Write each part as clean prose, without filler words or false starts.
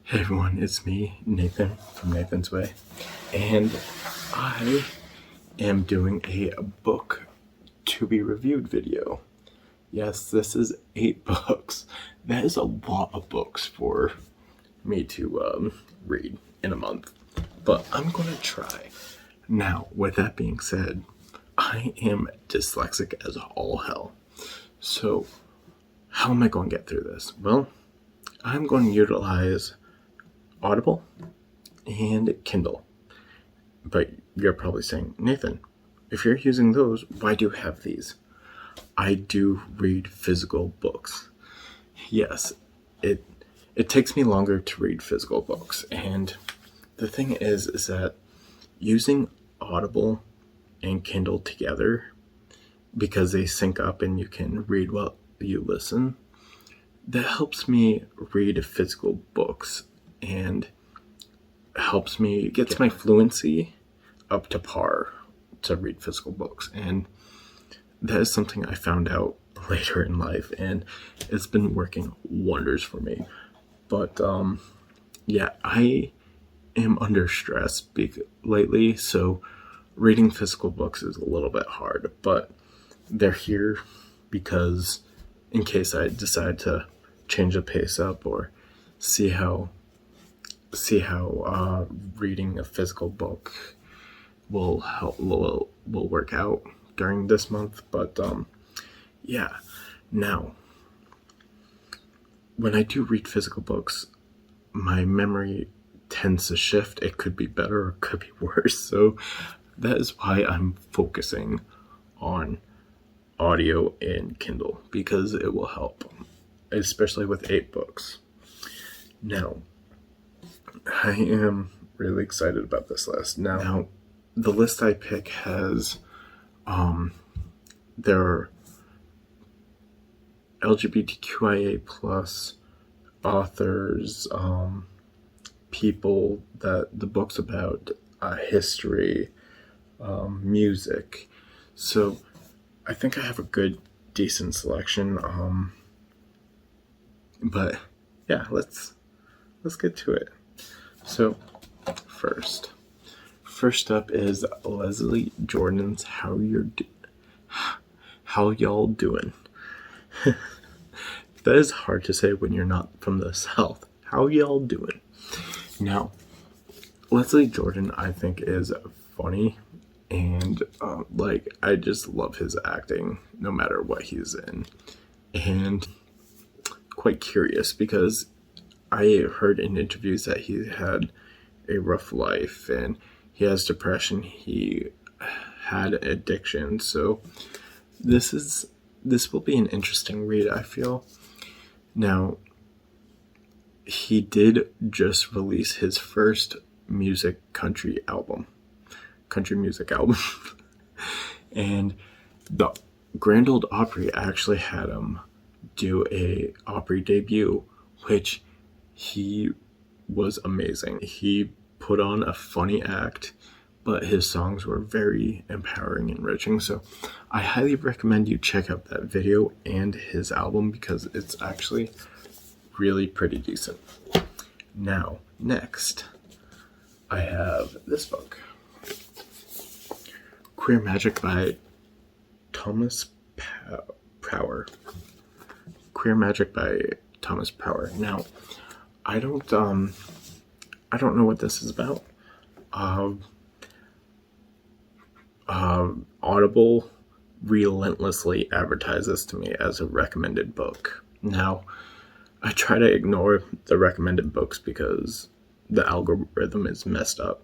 Hey everyone, it's me, Nathan, from Nathan's Way, and I am doing a book to be reviewed video. Yes, this is 8 books. That is a lot of books for me to read in a month, but I'm going to try. Now, with that being said, I am dyslexic as all hell. So, how am I going to get through this? Well, I'm going to utilize Audible and Kindle. But you're probably saying, Nathan, if you're using those, why do you have these? I do read physical books. Yes, it takes me longer to read physical books. And the thing is that using Audible and Kindle together, because they sync up and you can read while you listen, that helps me read physical books and helps me get my fluency up to par to read physical books. And that is something I found out later in life, and it's been working wonders for me. But yeah, I am under stress lately, so reading physical books is a little bit hard, but they're here because in case I decide to change the pace up or see how reading a physical book will work out during this month. But yeah, now when I do read physical books, my memory tends to shift. It could be better or it could be worse, so that is why I'm focusing on audio and Kindle, because it will help, especially with 8 books. Now, I am really excited about this list. Now the list I pick has there are LGBTQIA plus authors, people that the book's about, history, music. So I think I have a good, decent selection. But yeah, let's get to it. So first up is Leslie Jordan's How Y'all Doing. That is hard to say when you're not from the South. How y'all doing? Now, Leslie Jordan, I think, is funny, and I just love his acting no matter what he's in, and quite curious because I heard in interviews that he had a rough life and he has depression, he had addiction, so this will be an interesting read, I feel. Now, he did just release his first country music album, and the Grand Ole Opry actually had him do a Opry debut, which he was amazing. He put on a funny act, but his songs were very empowering and enriching. So I highly recommend you check out that video and his album because it's actually really pretty decent. Now, next, I have this book, Queer Magic by Thomas Power. Queer Magic by Thomas Power. Now, I don't know what this is about. Audible relentlessly advertises to me as a recommended book. Now, I try to ignore the recommended books because the algorithm is messed up.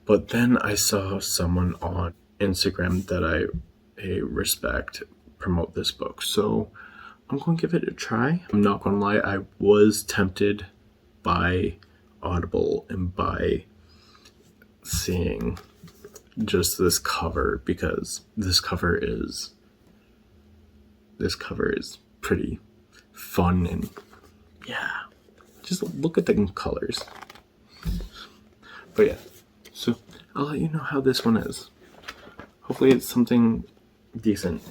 But then I saw someone on Instagram that I respect promote this book, so I'm going to give it a try. I'm not going to lie, I was tempted by Audible and by seeing just this cover, because this cover is pretty fun, and yeah, just look at the colors. But yeah, so I'll let you know how this one is. Hopefully it's something decent.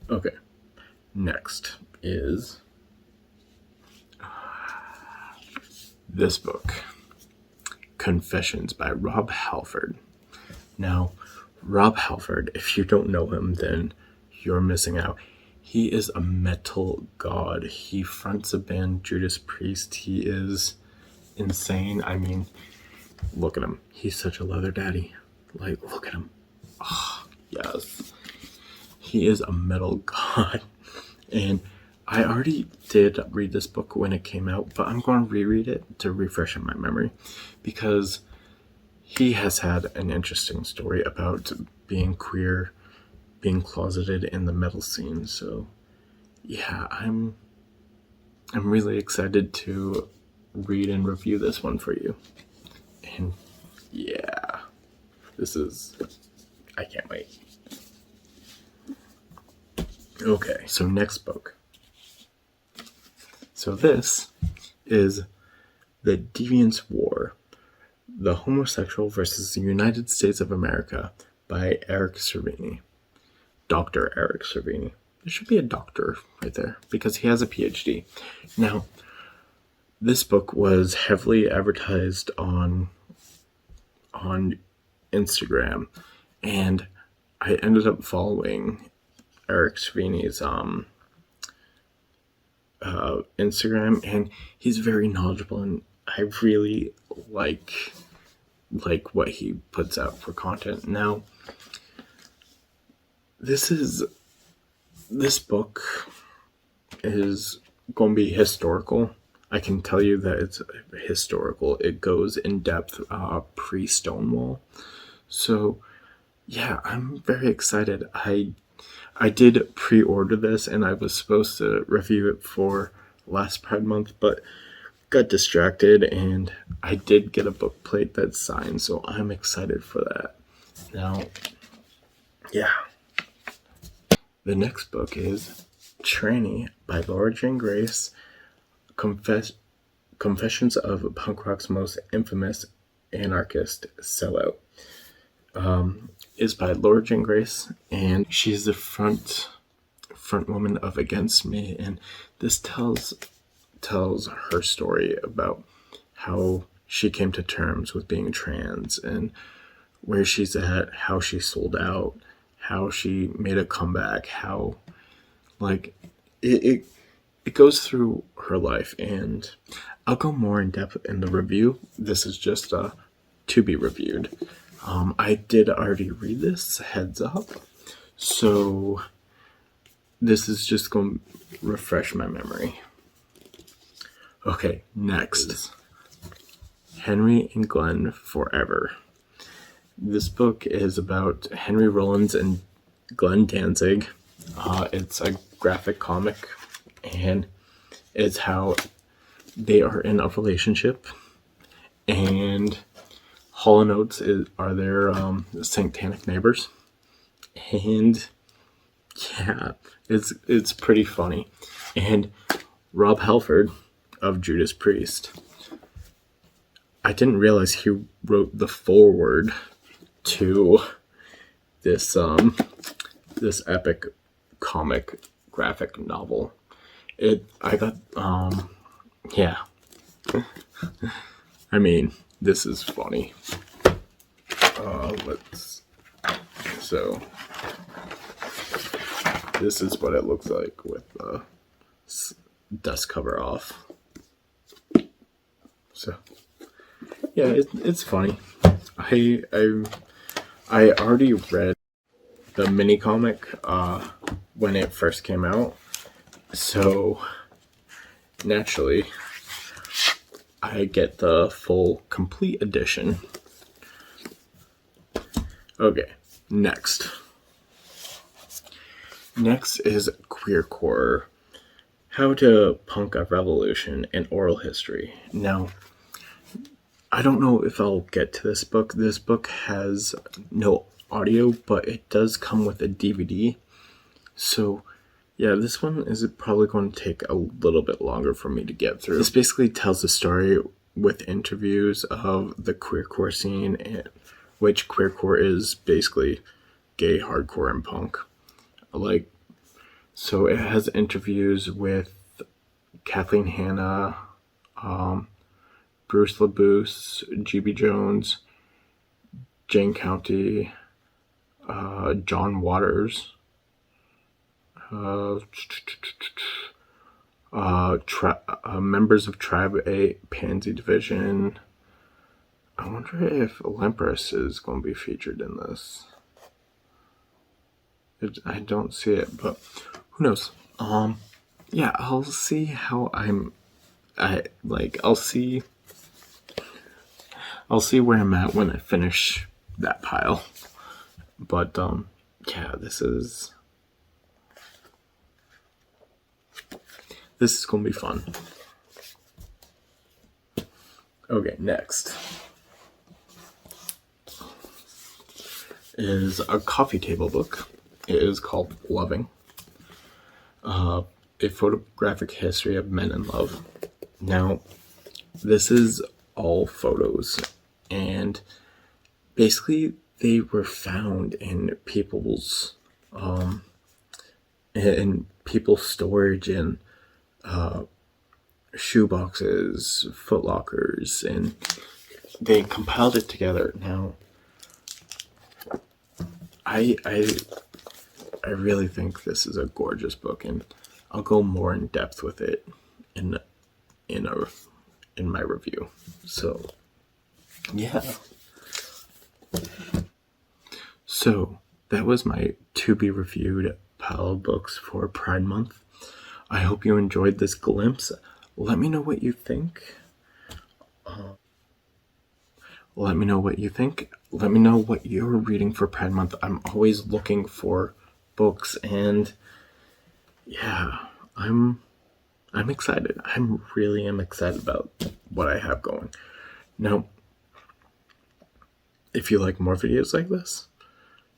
Okay, next is this book, Confessions by Rob Halford. Now, Rob Halford, if you don't know him, then you're missing out. He is a metal god. He fronts a band, Judas Priest. He is insane. I mean, look at him. He's such a leather daddy. Like, look at him. Oh, yes. He is a metal god. And I already did read this book when it came out, but I'm going to reread it to refresh my memory because he has had an interesting story about being queer, being closeted in the metal scene. So yeah, I'm really excited to read and review this one for you. And yeah, I can't wait. Okay, so next book. So this is The Deviant's War, The Homosexual versus the United States of America by Eric Cervini. Dr. Eric Cervini. There should be a doctor right there because he has a PhD. Now, this book was heavily advertised on Instagram, and I ended up following Eric Cervini's Instagram, and he's very knowledgeable, and I really like what he puts out for content. Now, this book is going to be historical. I can tell you that it's historical. It goes in depth pre-Stonewall. So yeah, I'm very excited. I did pre-order this, and I was supposed to review it for last Pride Month, but got distracted, and I did get a book plate that's signed, so I'm excited for that. Now, yeah. The next book is Tranny by Laura Jane Grace, Confessions of Punk Rock's Most Infamous Anarchist Sellout. Is by Laura Jane Grace, and she's the front woman of Against Me, and this tells her story about how she came to terms with being trans and where she's at, how she sold out, how she made a comeback, how it goes through her life, and I'll go more in depth in the review. This is just to be reviewed. I did already read this, heads up, so this is just going to refresh my memory. Okay, next, Henry and Glenn Forever. This book is about Henry Rollins and Glenn Danzig. It's a graphic comic, and it's how they are in a relationship, and Hall & Oates are their satanic neighbors, and yeah, it's pretty funny. And Rob Halford of Judas Priest, I didn't realize he wrote the foreword to this this epic comic graphic novel. Yeah. I mean, this is funny. So this is what it looks like with the dust cover off. So yeah, it's funny. I already read the mini comic when it first came out, so naturally I get the full complete edition. Okay, next is Queercore, How to Punk a Revolution in Oral History. Now, I don't know if I'll get to this book. This book has no audio, but it does come with a DVD. So yeah, this one is probably going to take a little bit longer for me to get through. This basically tells the story with interviews of the queercore scene, which queercore is basically gay hardcore and punk. So it has interviews with Kathleen Hanna, Bruce LaBoose, GB Jones, Jane County, John Waters, members of Tribe A, Pansy Division. I wonder if Olympus is going to be featured in this. I don't see it, but who knows? Yeah, I'll see how I'll see where I'm at when I finish that pile. But yeah, this is gonna be fun. Okay, next is a coffee table book. It is called Loving, a photographic history of men in love. Now, this is all photos, and basically they were found in people's storage in shoeboxes, footlockers, and they compiled it together. Now, I really think this is a gorgeous book, and I'll go more in depth with it in my review. So, yeah. So that was my to be reviewed pile of books for Pride Month. I hope you enjoyed this glimpse. Let me know what you think. Let me know what you're reading for Pride Month. I'm always looking for books, and yeah, I'm excited. I really am excited about what I have going. Now, if you like more videos like this,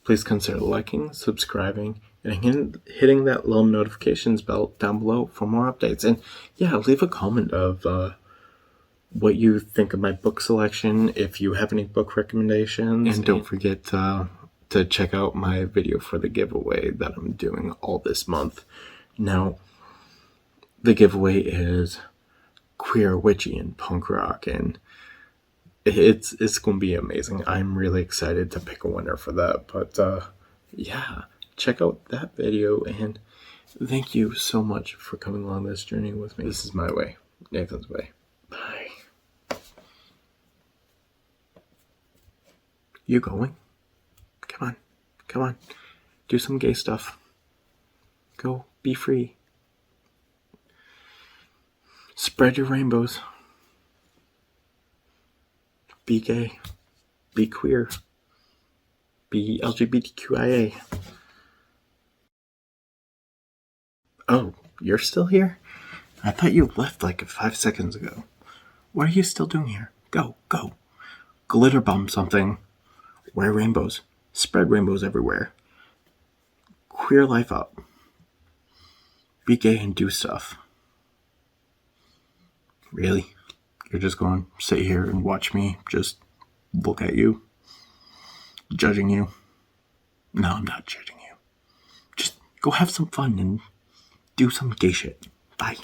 please consider liking, subscribing, and hitting that little notifications bell down below for more updates. And yeah, leave a comment of what you think of my book selection, if you have any book recommendations. And don't forget to check out my video for the giveaway that I'm doing all this month. Now, the giveaway is queer, witchy, and punk rock, and it's going to be amazing. I'm really excited to pick a winner for that. But yeah, check out that video, and thank you so much for coming along this journey with me. This is my way, Nathan's way. Bye. You going? Come on. Do some gay stuff. Go, be free. Spread your rainbows. Be gay. Be queer. Be LGBTQIA. Oh, you're still here? I thought you left like 5 seconds ago. What are you still doing here? Go. Glitter bomb something. Wear rainbows. Spread rainbows everywhere. Queer life up. Be gay and do stuff. Really? You're just going to sit here and watch me just look at you? Judging you? No, I'm not judging you. Just go have some fun and do some gay shit. Bye.